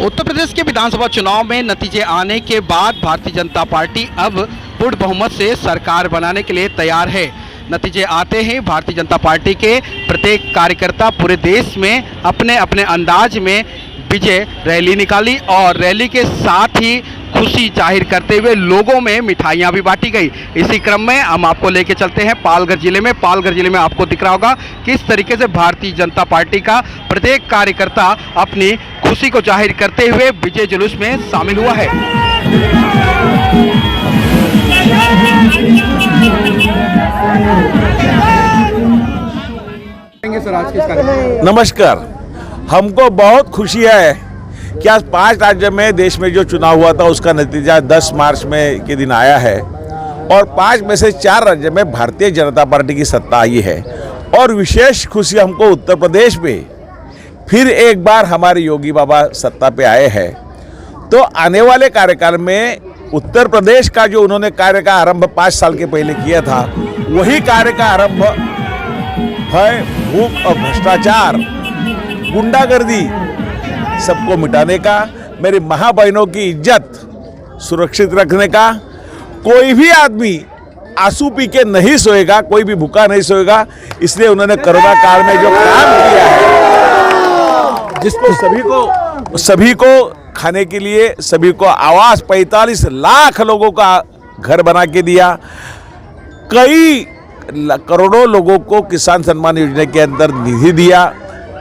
उत्तर प्रदेश के विधानसभा चुनाव में नतीजे आने के बाद भारतीय जनता पार्टी अब पूर्ण बहुमत से सरकार बनाने के लिए तैयार है। नतीजे आते ही भारतीय जनता पार्टी के प्रत्येक कार्यकर्ता पूरे देश में अपने अपने अंदाज में विजय रैली निकाली और रैली के साथ ही खुशी जाहिर करते हुए लोगों में मिठाइयां भी बांटी गई। इसी क्रम में हम आपको लेके चलते हैं पालघर जिले में। पालघर जिले में आपको दिख रहा होगा किस तरीके से भारतीय जनता पार्टी का प्रत्येक कार्यकर्ता अपनी खुशी को जाहिर करते हुए विजय जुलूस में शामिल हुआ है। नमस्कार, हमको बहुत खुशी है कि आज 5 राज्य में देश में जो चुनाव हुआ था उसका नतीजा 10 मार्च में के दिन आया है और 5 में से 4 राज्य में भारतीय जनता पार्टी की सत्ता आई है। और विशेष खुशी हमको उत्तर प्रदेश में फिर एक बार हमारे योगी बाबा सत्ता पे आए हैं। तो आने वाले कार्यकाल में उत्तर प्रदेश का जो उन्होंने कार्य का आरंभ 5 साल के पहले किया था वही कार्य का आरंभ है भूख और भ्रष्टाचार, गुंडागर्दी सबको मिटाने का, मेरी माँ बहनों की इज्जत सुरक्षित रखने का। कोई भी आदमी आंसू पी के नहीं सोएगा, कोई भी भूखा नहीं सोएगा। इसलिए उन्होंने कोरोना काल में जो काम किया है, जिसको सभी को खाने के लिए, सभी को आवास, 45 लाख लोगों का घर बना के दिया। कई करोड़ों लोगों को किसान सम्मान योजना के अंदर निधि दिया।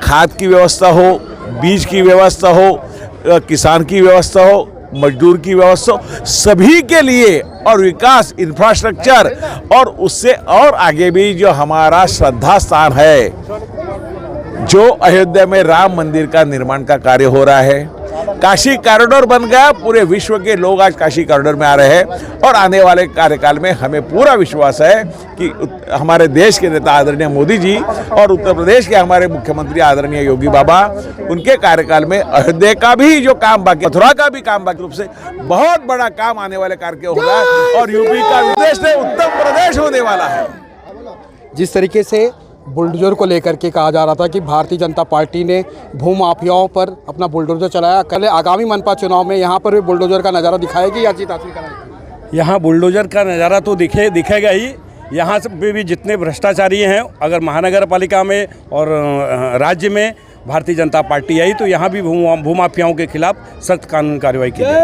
खाद की व्यवस्था हो, बीज की व्यवस्था हो, किसान की व्यवस्था हो, मजदूर की व्यवस्था हो, सभी के लिए। और विकास, इंफ्रास्ट्रक्चर और उससे और आगे भी जो हमारा श्रद्धा स्थान है, जो अयोध्या में राम मंदिर का निर्माण का कार्य हो रहा है, काशी कॉरिडोर बन गया। पूरे विश्व के लोग आज काशी कॉरिडोर में आ रहे हैं और आने वाले कार्यकाल में हमें पूरा विश्वास है कि हमारे देश के नेता आदरणीय मोदी जी और उत्तर प्रदेश के हमारे मुख्यमंत्री आदरणीय योगी बाबा, उनके कार्यकाल में अयोध्या का भी जो काम बाकी, मथुरा का भी काम बाकी, रूप से बहुत बड़ा काम आने वाले कार्य हो रहा है और यूपी का विदेश से उत्तर प्रदेश होने वाला है। जिस तरीके से बुलडोजर को लेकर के कहा जा रहा था कि भारतीय जनता पार्टी ने भूमाफियाओं पर अपना बुलडोजर चलाया, कल आगामी मनपा चुनाव में यहाँ पर भी बुलडोजर का नज़ारा दिखाएगी या जीत हासिल कराएगी? यहाँ बुलडोजर का नज़ारा तो दिखेगा ही। यहाँ से भी जितने भ्रष्टाचारी हैं, अगर महानगर पालिका में और राज्य में भारतीय जनता पार्टी आई तो यहाँ भी भूमाफियाओं के खिलाफ सख्त कानूनी कार्रवाई की जाएगी।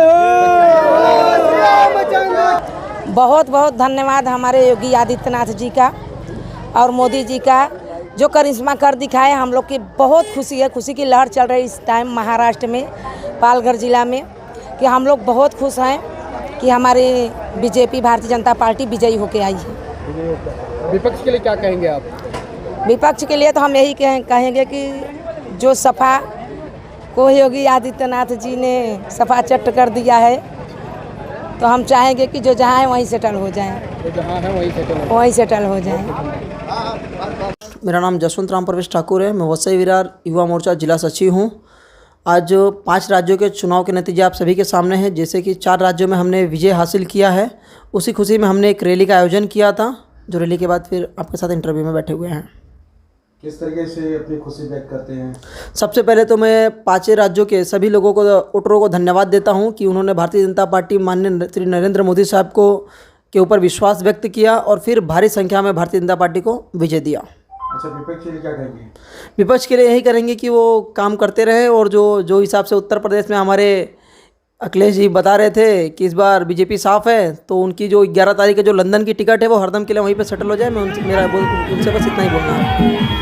बहुत बहुत धन्यवाद हमारे योगी आदित्यनाथ जी का और मोदी जी का, जो करिश्मा कर दिखाए। हम लोग की बहुत खुशी है, खुशी की लहर चल रही इस टाइम महाराष्ट्र में, पालघर जिला में, कि हम लोग बहुत खुश हैं कि हमारी बीजेपी भारतीय जनता पार्टी विजयी होके आई है। विपक्ष के लिए क्या कहेंगे आप? विपक्ष के लिए तो हम यही कहेंगे कि जो सपा को योगी आदित्यनाथ जी ने सपा चट कर दिया है, तो हम चाहेंगे कि जो जहाँ है वहीं सेटल हो जाएं, तो जहाँ है वहीं सेटल हो जाएं। मेरा नाम जसवंत राम प्रवेश ठाकुर है। मैं वसई विरार युवा मोर्चा जिला सचिव हूँ। आज 5 राज्यों के चुनाव के नतीजे आप सभी के सामने हैं। जैसे कि 4 राज्यों में हमने विजय हासिल किया है, उसी खुशी में हमने एक रैली का आयोजन किया था, जो रैली के बाद फिर आपके साथ इंटरव्यू में बैठे हुए हैं। किस तरीके से अपनी खुशी व्यक्त करते हैं? सबसे पहले तो मैं 5 राज्यों के सभी लोगों को, वोटरों को धन्यवाद देता हूं कि उन्होंने भारतीय जनता पार्टी माननीय श्री नरेंद्र मोदी साहब को के ऊपर विश्वास व्यक्त किया और फिर भारी संख्या में भारतीय जनता पार्टी को विजय दिया। अच्छा, विपक्ष के लिए क्या कहेंगे? विपक्ष के लिए यही करेंगे कि वो काम करते रहे और जो हिसाब से उत्तर प्रदेश में हमारे अखिलेश जी बता रहे थे कि इस बार बीजेपी साफ है, तो उनकी जो 11 तारीख के जो लंदन की टिकट है वो हरदम के लिए वहीं पर सेटल हो जाए। मैं उनसे बस इतना ही बोलना है।